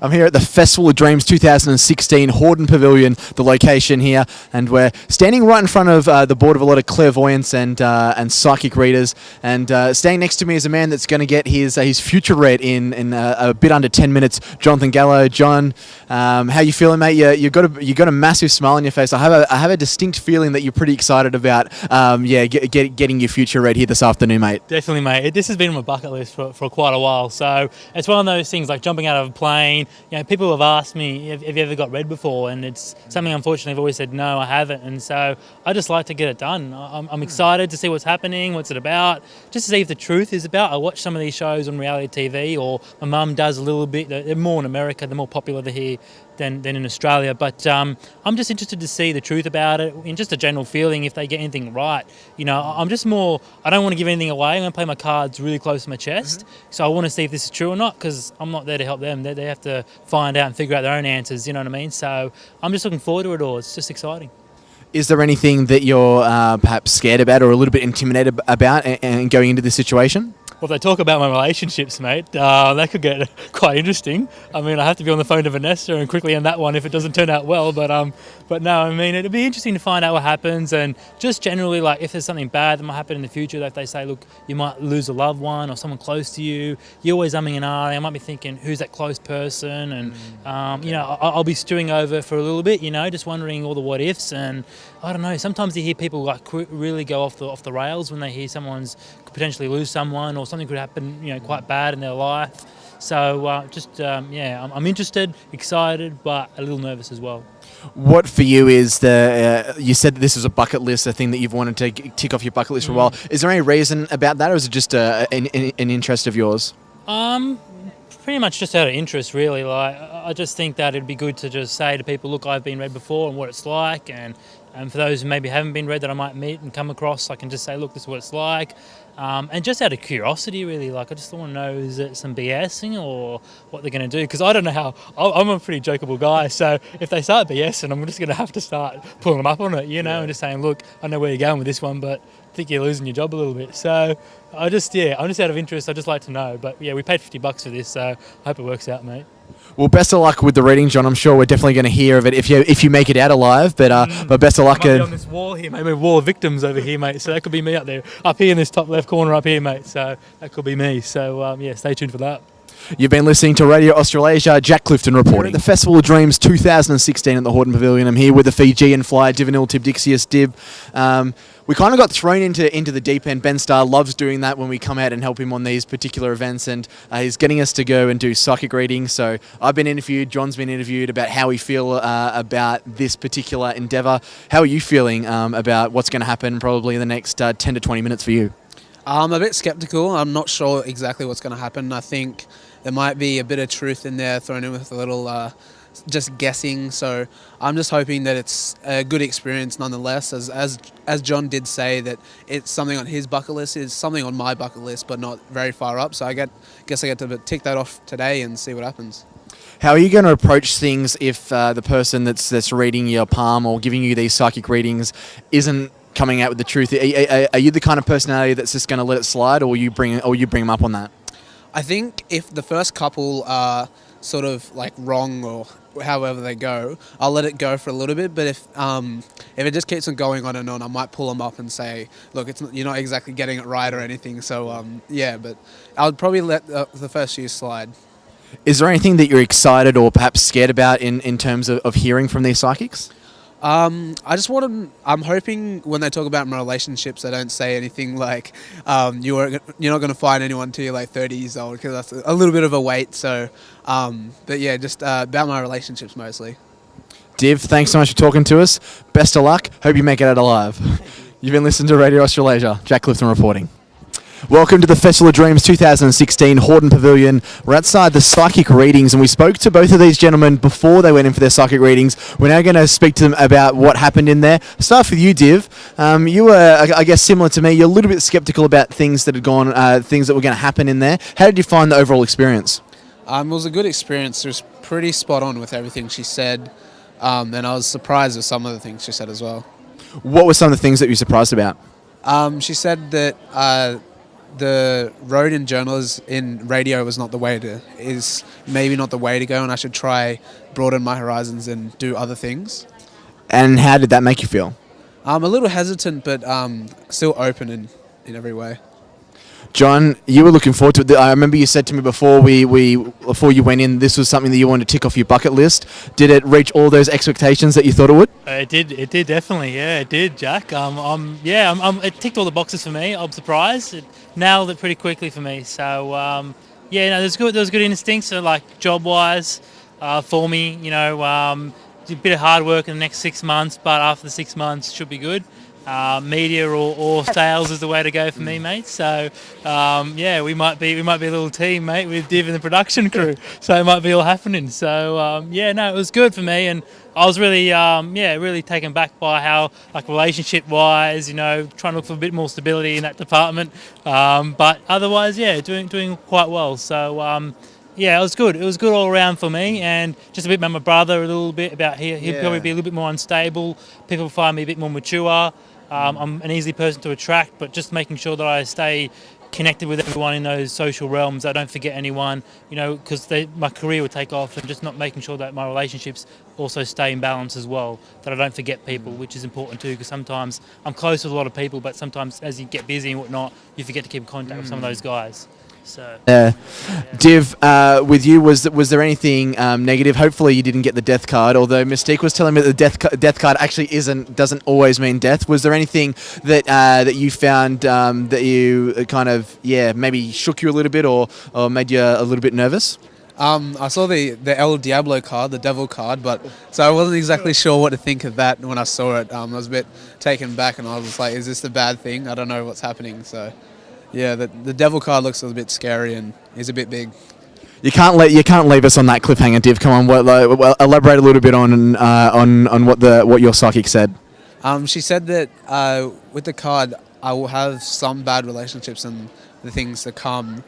I'm here at the Festival of Dreams 2016, Horden Pavilion, the location here, and we're standing right in front of the board of a lot of clairvoyants and psychic readers. And standing next to me is a man that's going to get his future read in a bit under 10 minutes. Jonathan Gallo. John, how you feeling, mate? You got a massive smile on your face. I have a distinct feeling that you're pretty excited about getting your future read here this afternoon, mate. Definitely, mate. This has been on my bucket list for quite a while. So it's one of those things like jumping out of a plane. You know, people have asked me, have you ever got read before? And it's something, unfortunately, I've always said, no, I haven't. And so I just like to get it done. I'm excited to see what's happening, what's it about, just to see if the truth is about. I watch some of these shows on reality TV, or my mum does a little bit. They're more in America, they're more popular here than in Australia. But I'm just interested to see the truth about it, and just a general feeling if they get anything right. You know, I'm just more, I don't want to give anything away. I'm going to play my cards really close to my chest. So I want to see if this is true or not, because I'm not there to help them. They have to find out and figure out their own answers, you know what I mean? So I'm just looking forward to it all. It's just exciting. Is there anything that you're perhaps scared about or a little bit intimidated about and going into this situation? Well, if they talk about my relationships, mate, that could get quite interesting. I mean, I have to be on the phone to Vanessa and quickly end that one if it doesn't turn out well. But no, I mean, it'd be interesting to find out what happens, and just generally, like, if there's something bad that might happen in the future, that they say, look, you might lose a loved one or someone close to you. You're always umming and ahhing. I might be thinking, who's that close person? And you know, I'll be stewing over for a little bit. You know, just wondering all the what ifs. And I don't know. Sometimes you hear people like really go off the rails when they hear someone's could potentially lose someone, or something could happen, you know, quite bad in their life. So I'm interested, excited, but a little nervous as well. What for you is you said that this was a bucket list, a thing that you've wanted to tick off your bucket list for a while. Is there any reason about that, or is it just an interest of yours? Pretty much just out of interest, really. Like, I just think that it'd be good to just say to people, look, I've been read before and what it's like, and for those who maybe haven't been read that I might meet and come across, I can just say, look, this is what it's like. And just out of curiosity, really, like, I just want to know, is it some BSing or what they're going to do? Because I don't know how, I'm a pretty jokeable guy, so if they start BSing, I'm just going to have to start pulling them up on it, you know, and just saying, look, I know where you're going with this one, but I think you're losing your job a little bit. So I'm just out of interest. I just like to know. But yeah, we paid $50 for this, so I hope it works out, mate. Well, best of luck with the reading, John. I'm sure we're definitely going to hear of it if you make it out alive. But best of luck. I might be on this wall here, maybe a wall of victims over here, mate. So that could be me up there, up here in this top left corner up here, mate. So that could be me. So stay tuned for that. You've been listening to Radio Australasia. Jack Clifton reporting. At the Festival of Dreams 2016 at the Horden Pavilion. I'm here with the Fijian flyer, Divinil Tibdixius Dib. We kind of got thrown into the deep end. Ben Starr loves doing that when we come out and help him on these particular events, and he's getting us to go and do psychic readings. So I've been interviewed, John's been interviewed about how we feel about this particular endeavour. How are you feeling about what's going to happen probably in the next 10 to 20 minutes for you? I'm a bit sceptical. I'm not sure exactly what's going to happen. I think there might be a bit of truth in there thrown in with a little just guessing. So I'm just hoping that it's a good experience nonetheless. As John did say, that it's something on his bucket list, is something on my bucket list, but not very far up. So guess I get to tick that off today and see what happens. How are you going to approach things if the person that's reading your palm or giving you these psychic readings isn't coming out with the truth? Are you the kind of personality that's just going to let it slide, or you bring them up on that? I think if the first couple are sort of like wrong or however they go, I'll let it go for a little bit. But if it just keeps on going on and on, I might pull them up and say, look, you're not exactly getting it right or anything. So but I would probably let the first few slide. Is there anything that you're excited or perhaps scared about in terms of hearing from these psychics? I'm hoping when they talk about my relationships, they don't say anything like you're not going to find anyone till you're like 30 years old, because that's a little bit of a wait. So, but yeah, just about my relationships mostly. Div, thanks so much for talking to us. Best of luck. Hope you make it out alive. You've been listening to Radio Australasia. Jack Clifton reporting. Welcome to the Festival of Dreams 2016 Horden Pavilion. We're outside the psychic readings, and we spoke to both of these gentlemen before they went in for their psychic readings. We're now going to speak to them about what happened in there. Start with you, Div. You were, I guess, similar to me. You're a little bit sceptical about things that had gone, things that were going to happen in there. How did you find the overall experience? It was a good experience. It was pretty spot on with everything she said, and I was surprised with some of the things she said as well. What were some of the things that you were surprised about? She said that the road in journalism in radio was not the way to is maybe not the way to go, and I should try broaden my horizons and do other things. And how did that make you feel? I'm a little hesitant, but still open in every way. John, you were looking forward to it. I remember you said to me before before you went in, this was something that you wanted to tick off your bucket list. Did it reach all those expectations that you thought it would? It did definitely. Yeah, it did, Jack. It ticked all the boxes for me. I'm surprised. It nailed it pretty quickly for me. So, there's good instincts, like job-wise, for me. A bit of hard work in the next 6 months, but after the 6 months, should be good. Media or sales is the way to go for me, mate. So, we might be a little team, mate, with Div and the production crew. So it might be all happening. So, it was good for me, and I was really, really taken back by how, like, relationship-wise, trying to look for a bit more stability in that department. But otherwise, doing quite well. So. It was good. It was good all around for me, and just a bit about my brother, a little bit about he'd probably be a little bit more unstable. People find me a bit more mature. I'm an easy person to attract, but just making sure that I stay connected with everyone in those social realms. I don't forget anyone, because my career will take off, and just not making sure that my relationships also stay in balance as well, that I don't forget people, which is important too, because sometimes I'm close with a lot of people, but sometimes as you get busy and whatnot, you forget to keep in contact with some of those guys. So, Div, with you, was there anything negative? Hopefully you didn't get the death card, although Mystique was telling me that the death card actually doesn't always mean death. Was there anything that you found that you kind of maybe shook you a little bit or made you a little bit nervous? I saw the El Diablo card, the devil card, but so I wasn't exactly sure what to think of that when I saw it. I was a bit taken back, and I was like, is this a bad thing? I don't know what's happening. So. Yeah, the devil card looks a little bit scary and is a bit big. You can't leave us on that cliffhanger, Div. Come on, elaborate a little bit on what your psychic said. She said that with the card, I will have some bad relationships and the things to come,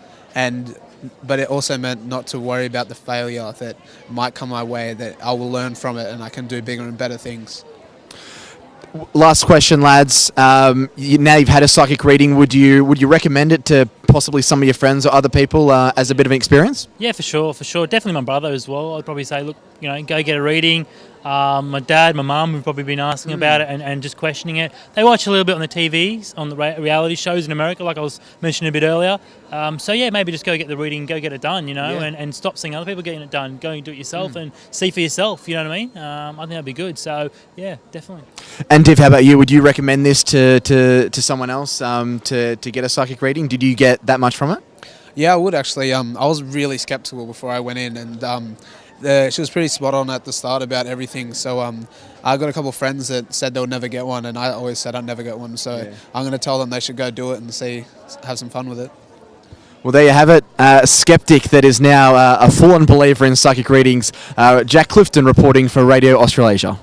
but it also meant not to worry about the failure that might come my way. That I will learn from it and I can do bigger and better things. Last question, lads. Now you've had a psychic reading. Would you recommend it to possibly some of your friends or other people as a bit of an experience? Yeah, for sure. Definitely my brother as well. I'd probably say, look, go get a reading. My dad, my mum have probably been asking about it and just questioning it. They watch a little bit on the TVs, on the reality shows in America, like I was mentioning a bit earlier. Maybe just go get the reading, go get it done, and stop seeing other people getting it done. Go and do it yourself and see for yourself, you know what I mean? I think that'd be good. So, yeah, definitely. And Div, how about you? Would you recommend this to someone else to get a psychic reading? Did you get that much from it? Yeah, I would actually. I was really skeptical before I went in, and she was pretty spot on at the start about everything. So I got a couple of friends that said they'll never get one, and I always said I'd never get one. So I'm going to tell them they should go do it and have some fun with it. Well, there you have it. A skeptic that is now a full-on believer in psychic readings. Jack Clifton reporting for Radio Australasia.